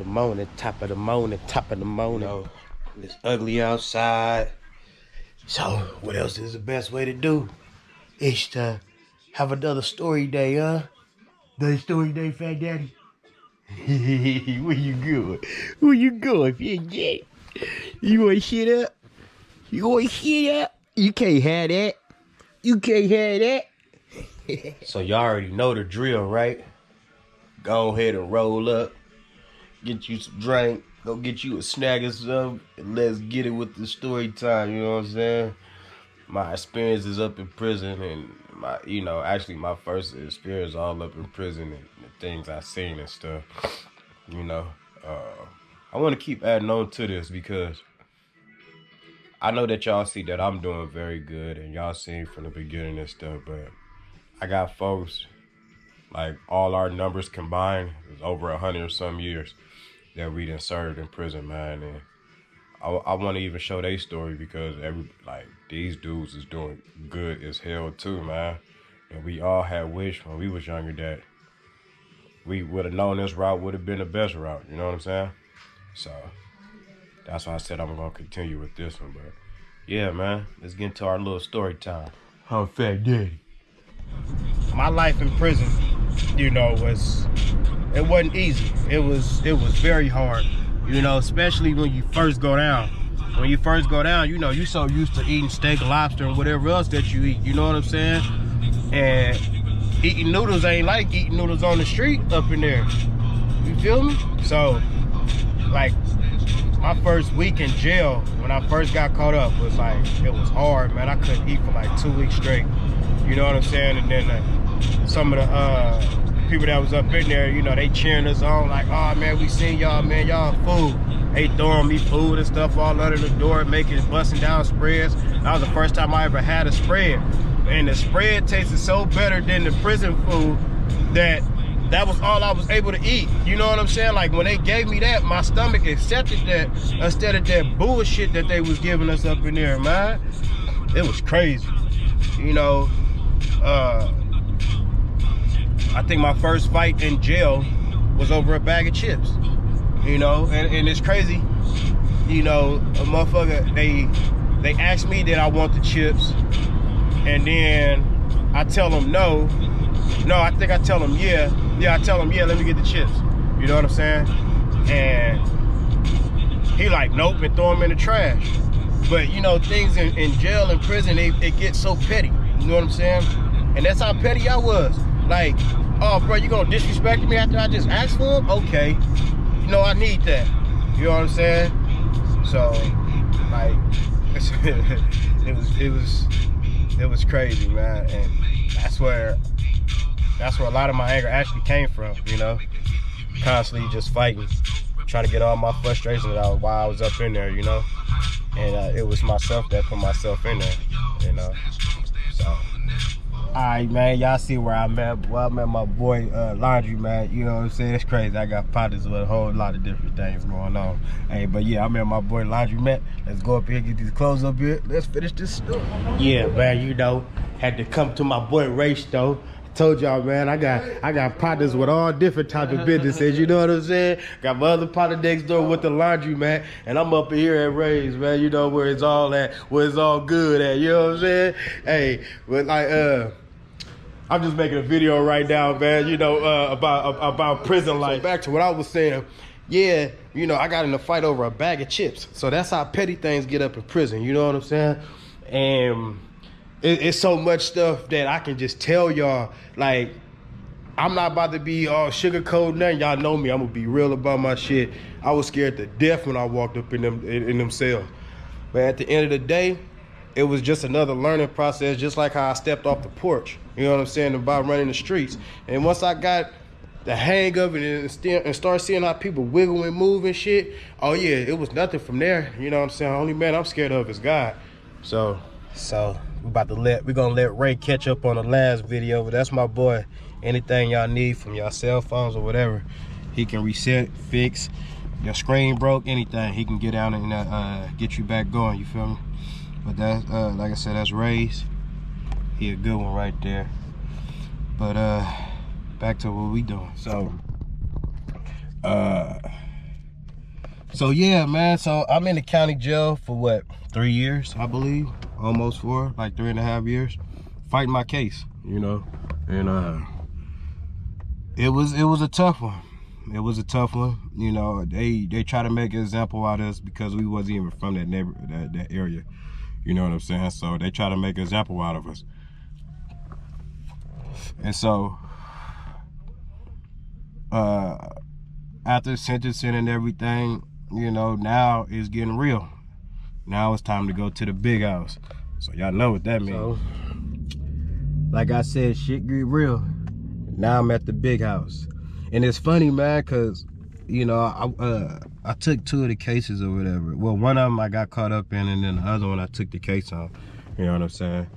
morning, top of the morning, top of the morning. You know, it's ugly outside. So what else is the best way to do? It's to have another story day, huh? Another story day, Fat Daddy. Where you going? Where you going, Fat Daddy? You wanna shit up? You wanna shit up? You can't have that. You can't have that. So y'all already know the drill, right? Go ahead and roll up. Get you some drink. Go get you a snack or something. And let's get it with the story time, you know what I'm saying? My experiences up in prison and actually my first experience all up in prison and the things I seen and stuff. I want to keep adding on to this because I know that y'all see that I'm doing very good and y'all seen from the beginning and stuff, but I got folks, like all our numbers combined, is over 100 or some years that we done served in prison, man. And I want to even show their story because these dudes is doing good as hell too, man. And we all had wish when we was younger that we would have known this route would have been the best route. You know what I'm saying? So that's why I said I'm gonna continue with this one. But yeah, man, let's get into our little story time. How Fat Daddy? My life in prison, it wasn't easy. It was very hard. Especially when you first go down. When you first go down, you so used to eating steak, lobster, and whatever else that you eat. You know what I'm saying? And eating noodles ain't like eating noodles on the street up in there. You feel me? So, like, my first week in jail, when I first got caught up, it was hard, man. I couldn't eat for like 2 weeks straight. You know what I'm saying? And then some of the people that was up in there, they cheering us on like, oh man, we seen y'all, man, y'all food. They throwing me food and stuff all under the door, busting down spreads. That was the first time I ever had a spread. And the spread tasted so better than the prison food that was all I was able to eat. You know what I'm saying? Like when they gave me that, my stomach accepted that instead of that bullshit that they was giving us up in there, man. It was crazy. I think my first fight in jail was over a bag of chips, and it's crazy, a motherfucker, they asked me that I want the chips, and then I tell them no, I think I tell them yeah, I tell them yeah, let me get the chips, you know what I'm saying, and he like, nope, and throw them in the trash. But things in jail and prison, it gets so petty, you know what I'm saying, and that's how petty I was. Like, oh, bro, you gonna disrespect me after I just asked for him? Okay, I need that. You know what I'm saying? So, like, it was crazy, man, and that's where a lot of my anger actually came from. Constantly just fighting, trying to get all my frustrations out while I was up in there. And it was myself that put myself in there. So. Alright, man, y'all see where I'm at. Well, I'm at my boy Laundry, man. You know what I'm saying? It's crazy. I got partners with a whole lot of different things going on. Hey, but yeah, I'm at my boy Laundry, man. Let's go up here, get these clothes up here. Let's finish this story. Yeah, man, had to come to my boy Ray though. Told y'all, man, I got partners with all different type of businesses, you know what I'm saying? Got my other partner next door with the laundry, man, and I'm up here at Ray's, man, where it's all at, where it's all good at, you know what I'm saying? Hey, but like, I'm just making a video right now, man, about prison life. So back to what I was saying, yeah, I got in a fight over a bag of chips. So that's how petty things get up in prison, you know what I'm saying? And it's so much stuff that I can just tell y'all, like, I'm not about to be all sugarcoat nothing. Y'all know me, I'm gonna be real about my shit. I was scared to death when I walked up in them cells. But at the end of the day, it was just another learning process, just like how I stepped off the porch, you know what I'm saying, about running the streets. And once I got the hang of it and start seeing how people wiggle and move and shit, oh yeah, it was nothing from there, you know what I'm saying? Only man I'm scared of is God. So we're gonna let Ray catch up on the last video, but that's my boy. Anything y'all need from y'all cell phones or whatever, he can reset, fix, your screen broke, anything, he can get out and get you back going, you feel me? But that's like I said, that's Ray's. He a good one right there. But back to what we doing. So So yeah, man, so I'm in the county jail for what, 3 years, I believe, almost 4, like 3.5 years, fighting my case, you know. And it was a tough one. It was a tough one, you know. They try to make an example out of us because we wasn't even from that that area, you know what I'm saying? So they try to make an example out of us. And so after sentencing and everything, you know, now it's getting real. Now it's time to go to the big house. So y'all know what that means. So, like I said, shit get real. Now I'm at the big house. And it's funny, man, cause you know, I took 2 of the cases or whatever. Well, one of them I got caught up in, and then the other one I took the case on. You know what I'm saying?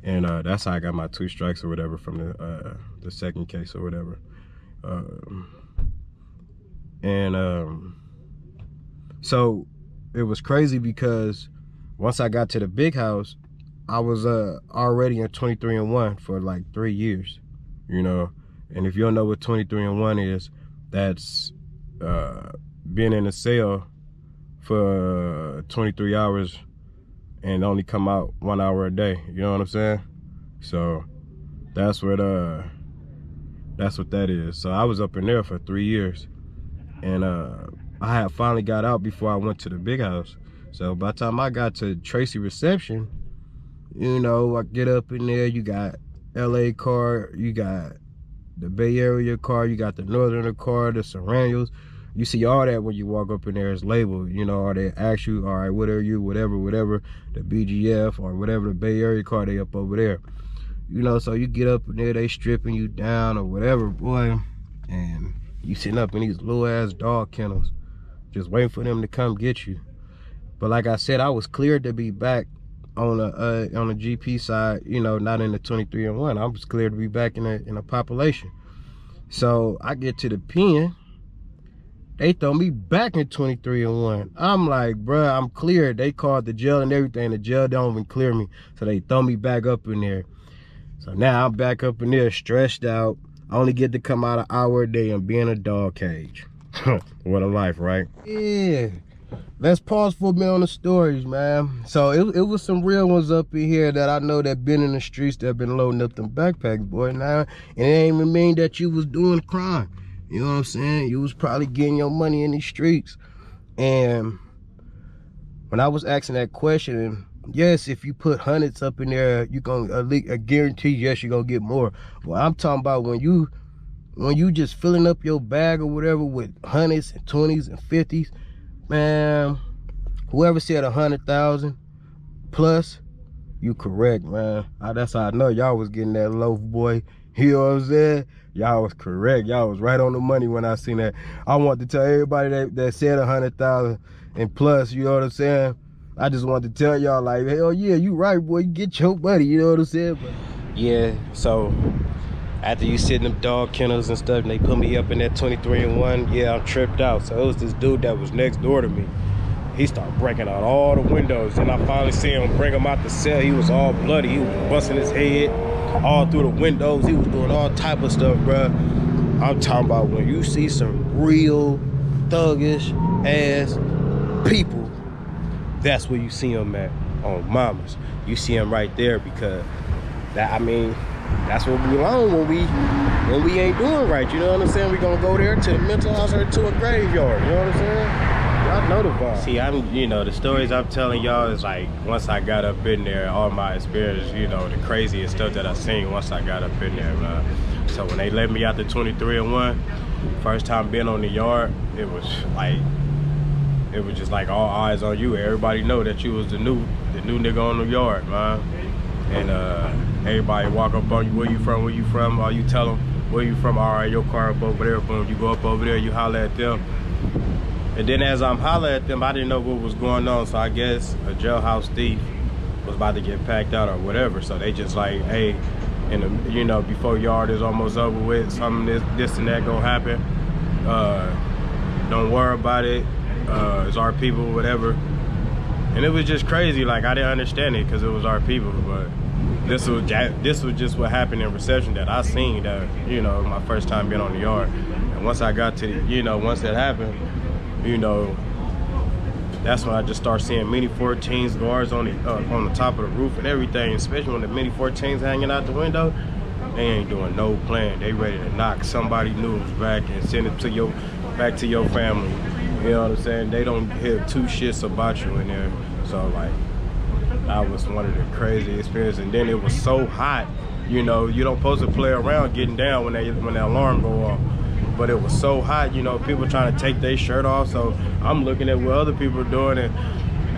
And that's how I got my 2 strikes or whatever from the second case or whatever. So it was crazy because once I got to the big house, I was already in 23-1 for like 3 years, you know. And if you don't know what 23-1 is, that's being in a cell for 23 hours and only come out 1 hour a day. You know what I'm saying? So that's what that is. So I was up in there for 3 years, and I had finally got out before I went to the big house. So by the time I got to Tracy reception, you know, I get up in there, you got LA car, you got the Bay Area car, you got the Northern car, the Serranos. You see all that when you walk up in there is labeled, you know, or they ask you, all right, what are you, whatever, the BGF or whatever, the Bay Area car, they up over there. You know, so you get up in there, they stripping you down or whatever, boy, and you sitting up in these little ass dog kennels, just waiting for them to come get you. But like I said, I was cleared to be back on the GP side, you know, not in the 23-1. I was cleared to be back in the population. So I get to the pen, they throw me back in 23-1. I'm like, bruh, I'm cleared. They called the jail and everything. The jail don't even clear me. So they throw me back up in there. So now I'm back up in there, stressed out. I only get to come out an hour a day and be in a dog cage. What a life, right? Yeah. Let's pause for a minute on the stories, man. So it was some real ones up in here that I know that been in the streets that been loading up them backpacks, boy. Now, and it ain't even mean that you was doing crime. You know what I'm saying? You was probably getting your money in these streets. And when I was asking that question, yes, if you put hundreds up in there, you gonna I guarantee, yes, you're gonna get more. Well, I'm talking about when you just filling up your bag or whatever with hundreds and 20s and 50s, man, whoever said 100,000 plus, you correct, man. That's how I know y'all was getting that loaf, boy. You know what I'm saying? Y'all was correct. Y'all was right on the money when I seen that. I want to tell everybody that said 100,000 and plus, you know what I'm saying? I just wanted to tell y'all, like, hell yeah, you right, boy. You get your money, you know what I'm saying? But yeah, so after you sit in them dog kennels and stuff, and they put me up in that 23-1, yeah, I'm tripped out. So it was this dude that was next door to me. He started breaking out all the windows, and I finally see him bring him out the cell. He was all bloody. He was busting his head all through the windows. He was doing all type of stuff, bruh. I'm talking about when you see some real thuggish ass people, that's where you see them at, on mamas. You see them right there, because that, I mean, that's what we belong when we ain't doing right. You know what I'm saying? We gonna go there to the mental house or to a graveyard. You know what I'm saying? Y'all know the vibe. See, you know, the stories I'm telling y'all is like, once I got up in there, all my experience, you know, the craziest stuff that I seen once I got up in there, man. So when they let me out the 23-1, first time being on the yard, it was just like all eyes on you. Everybody know that you was the new nigga on the yard, man. And everybody walk up on you, where you from, or you tell them where you from, all right, your car up over there, boom, you go up over there, you holler at them. And then as I'm hollering at them, I didn't know what was going on, so I guess a jailhouse thief was about to get packed out or whatever, so they just like, hey, and you know, before yard is almost over with, something this and that gonna happen, don't worry about it, it's our people, whatever. And it was just crazy, like I didn't understand it because it was our people, but this was just what happened in reception that I seen, that, you know, my first time being on the yard. And once I got to, you know, once that happened, you know, that's when I just start seeing Mini 14s, guards on the top of the roof and everything. Especially when the Mini 14s hanging out the window, they ain't doing no plan. They ready to knock somebody news back and send it to back to your family. You know what I'm saying? They don't hear two shits about you in there. So like, that was one of the crazy experiences. And then it was so hot. You know, you don't supposed to play around getting down when the alarm go off. But it was so hot, you know, people trying to take their shirt off. So I'm looking at what other people are doing and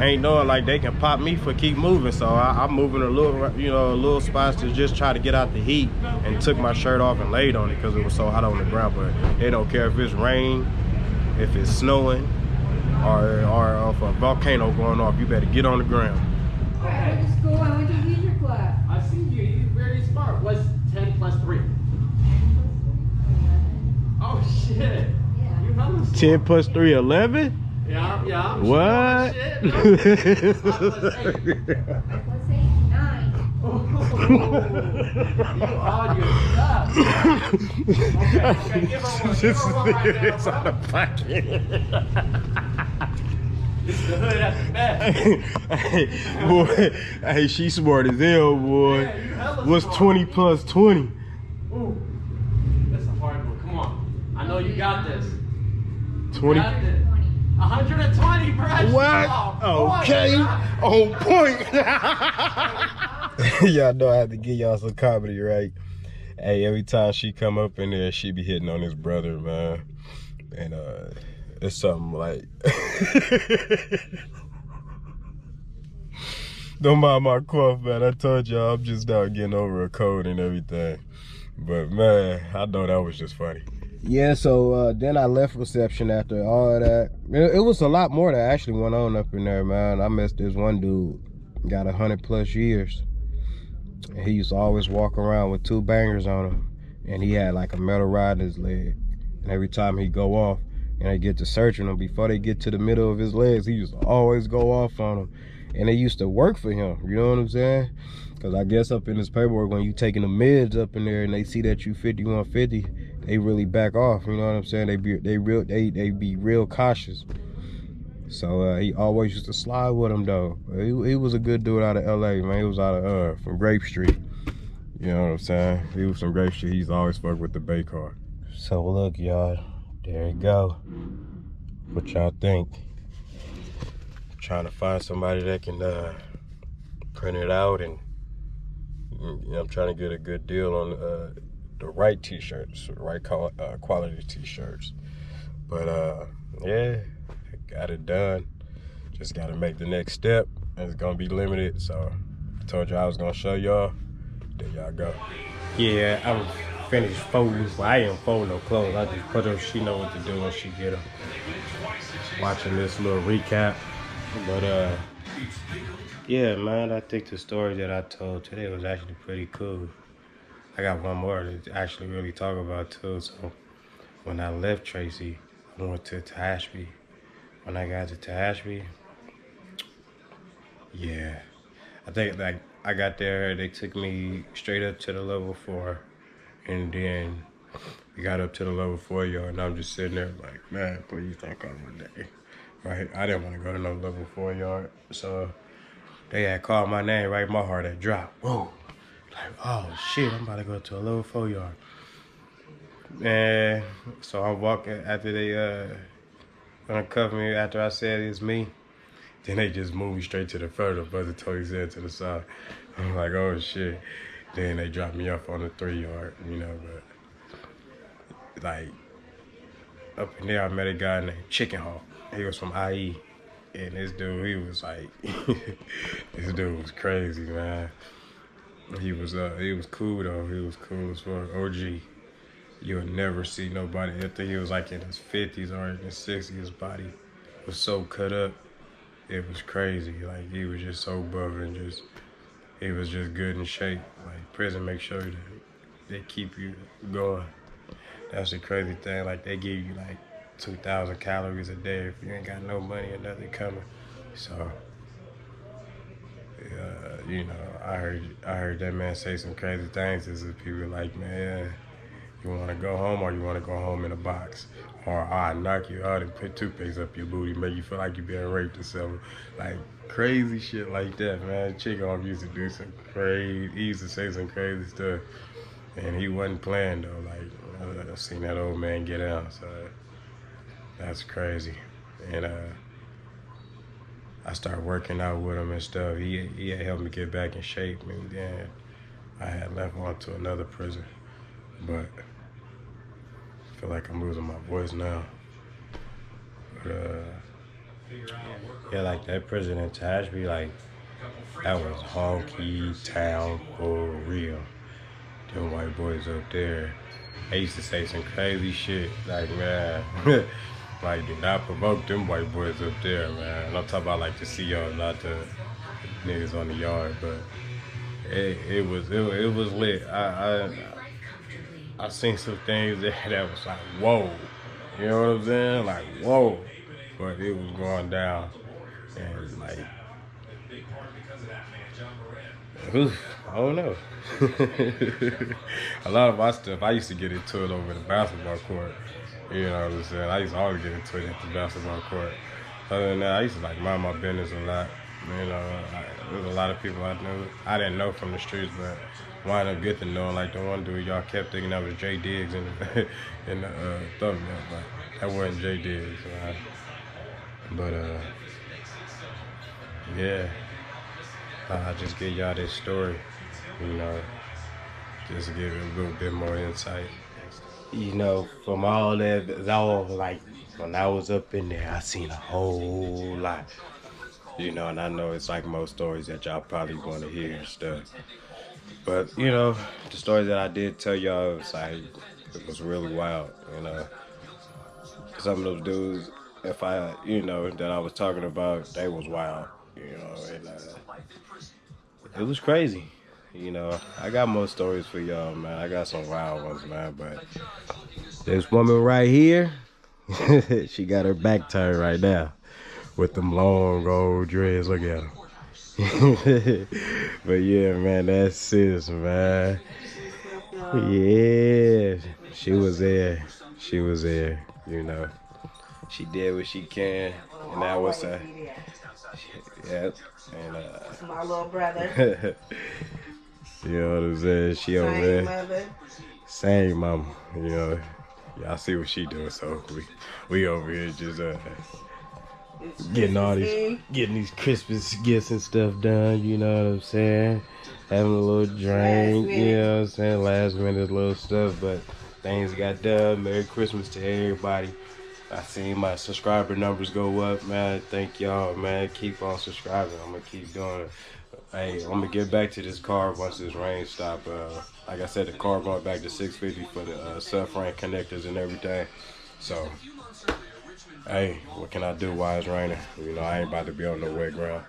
ain't knowing like they can pop me for keep moving. So I'm moving a little, you know, a little spots to just try to get out the heat, and took my shirt off and laid on it because it was so hot on the ground. But they don't care if it's rain, if it's snowing, or if a volcano going off. You better get on the ground. I went to school. I went to leisure class. I see you. You're very smart. What's 10 plus 3? Oh shit. Yeah. You hella smart. 10 plus 3, 11? Yeah, yeah. I'm What? Shit. 5 plus 8. 5 plus 8, 9. Oh, you on your stuff. Okay, give her one. Give her one right now, It's out of pocket. This is the hood at the back. Hey, boy, hey, she smart as hell, boy. Yeah, you hella What's smart. 20 plus 20? Ooh, that's a hard one. Come on. I know you got this. 20. Got it. 120, bro. What? Okay. On point. Y'all know I have to give y'all some comedy, right? Hey, every time she come up in there, she be hitting on his brother, man. And it's something like don't mind my cough, man. I told y'all I'm just out getting over a cold and everything. But man, I know that was just funny. Yeah, so then I left reception after all of that. It was a lot more that actually went on up in there, man. I met this one dude, got 100+ years. And he used to always walk around with 2 bangers on him. And he had like a metal rod in his leg. And every time he go off and they get to searching him, before they get to the middle of his legs, he used to always go off on them. And they used to work for him, you know what I'm saying? Because I guess up in his paperwork, when you taking the mids up in there and they see that you 5150, they really back off, you know what I'm saying? They be real cautious. So he always used to slide with him though. He was a good dude out of LA, man. He was out of from Grape Street. You know what I'm saying? He was from Grape Street. He's always fucked with the Bay car. So look, y'all, there you go. What y'all think? Trying to find somebody that can print it out, and you know, I'm trying to get a good deal on the right t-shirts, the right quality t-shirts. But yeah, got it done. Just got to make the next step, and it's gonna be limited. So I told you I was gonna show y'all. There y'all go. Yeah, I was finished folding. Well, I ain't folding no clothes. I just put her. She know what to do when she get them. Watching this little recap. But yeah, man, I think the story that I told today was actually pretty cool. I got one more to actually really talk about too. So when I left Tracy, I went to Tehachapi. When I got to Tehachapi, yeah, I think like I got there, they took me straight up to the level 4, and then we got up to the level 4 yard, and I'm just sitting there like, man, please don't come one day. Right, I didn't want to go to no level 4 yard, so they had called my name, right? My heart had dropped. Whoa, like, oh shit, I'm about to go to a level 4 yard. And so I'm walking after they uncovered me. After I said it's me, then they just moved me straight to the front. The buzzer told his head to the side. I'm like, oh shit. Then they dropped me off on the 3 yard, you know. But like up in there, I met a guy named Chicken Hawk. He was from IE, and this dude, he was like, this dude was crazy, man. He was cool though. He was cool as fuck. OG. You'll never see nobody. I think he was like in his 50s or in his 60s. His body was so cut up, it was crazy. Like he was just so buff and he was just good in shape. Like prison, make sure that they keep you going. That's the crazy thing. Like they give you like 2,000 calories a day if you ain't got no money or nothing coming. So, you know, I heard that man say some crazy things to some people like, man, You want to go home or you want to go home in a box? Or I knock you out and put toothpaste up your booty, make you feel like you're being raped or something. Like crazy shit like that, man. Chick used to do some crazy, he used to say some crazy stuff. And he wasn't playing though. Like, I've seen that old man get out, so that's crazy. And I started working out with him and stuff. He had helped me get back in shape, and then I had left on to another prison. But I feel like I'm losing my voice now. But yeah, like that prison in Tashby, like that was honky town for real. Them white boys up there, they used to say some crazy shit. Like, man, like, do not provoke them white boys up there, man. And I'm talking about like the CO, not the niggas on the yard, but it was lit. I seen some things there that was like, whoa, you know what I'm saying? Like, whoa, but it was going down, and like, oof, I don't know. A lot of my stuff, I used to get into it over the basketball court. You know what I'm saying? I used to always get into it at the basketball court. Other than that, I used to like mind my business a lot. You know, there's a lot of people I knew. I didn't know from the streets, but wind up getting to know. Like the one dude, y'all kept thinking that was Jay Diggs in the thumbnail, but that wasn't Jay Diggs. Right? But yeah, I just give y'all this story. You know, just to give it a little bit more insight. You know, from all that, like when I was up in there, I seen a whole lot. You know, and I know it's like most stories that y'all probably want to hear and stuff. But, you know, the stories that I did tell y'all, it was really wild, you know. Some of those dudes, that I was talking about, they was wild, you know, and it was crazy. You know, I got more stories for y'all, man. I got some wild ones, man, but this woman right here, she got her back turned right now. With them long old dreads, look at them. But yeah, man, that's sis, man. Yeah, she was there, you know. She did what she can, and that was her. Yep, and my little brother. You know what I'm saying? She over there. Mother. Same mama, you know. Y'all see what she doing, so we over here just getting these Christmas gifts and stuff done, you know what I'm saying? Having a little drink, you know what I'm saying? Last minute little stuff, but things got done. Merry Christmas to everybody. I seen my subscriber numbers go up, man. Thank y'all, man. Keep on subscribing. I'm gonna keep doing it. Hey, I'm gonna get back to this car once this rain stop. Like I said, the car going back to $650 for the subframe connectors and everything. So, hey, what can I do while it's raining? You know, I ain't about to be on no wet ground.